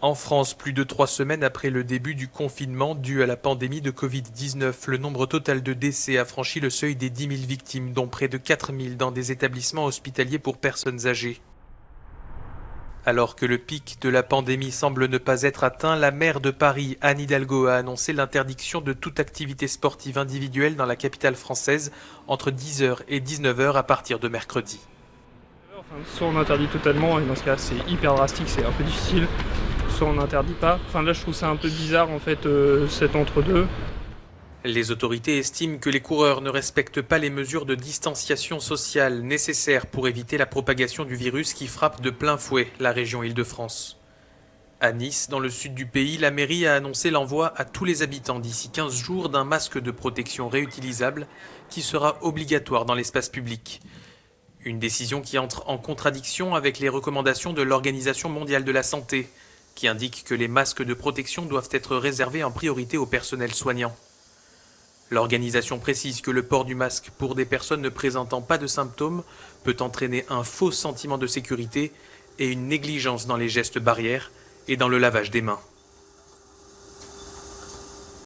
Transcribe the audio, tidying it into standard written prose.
En France, plus de 3 semaines après le début du confinement dû à la pandémie de Covid-19, le nombre total de décès a franchi le seuil des 10 000 victimes, dont près de 4 000 dans des établissements hospitaliers pour personnes âgées. Alors que le pic de la pandémie semble ne pas être atteint, la maire de Paris, Anne Hidalgo, a annoncé l'interdiction de toute activité sportive individuelle dans la capitale française entre 10h et 19h à partir de mercredi. Soit on interdit totalement, et dans ce cas c'est hyper drastique, c'est un peu difficile, soit on n'interdit pas. Là je trouve ça un peu bizarre en fait, cet entre-deux. Les autorités estiment que les coureurs ne respectent pas les mesures de distanciation sociale nécessaires pour éviter la propagation du virus qui frappe de plein fouet la région Île-de-France. À Nice, dans le sud du pays, la mairie a annoncé l'envoi à tous les habitants d'ici 15 jours d'un masque de protection réutilisable qui sera obligatoire dans l'espace public. Une décision qui entre en contradiction avec les recommandations de l'Organisation mondiale de la santé, qui indique que les masques de protection doivent être réservés en priorité au personnel soignant. L'organisation précise que le port du masque pour des personnes ne présentant pas de symptômes peut entraîner un faux sentiment de sécurité et une négligence dans les gestes barrières et dans le lavage des mains.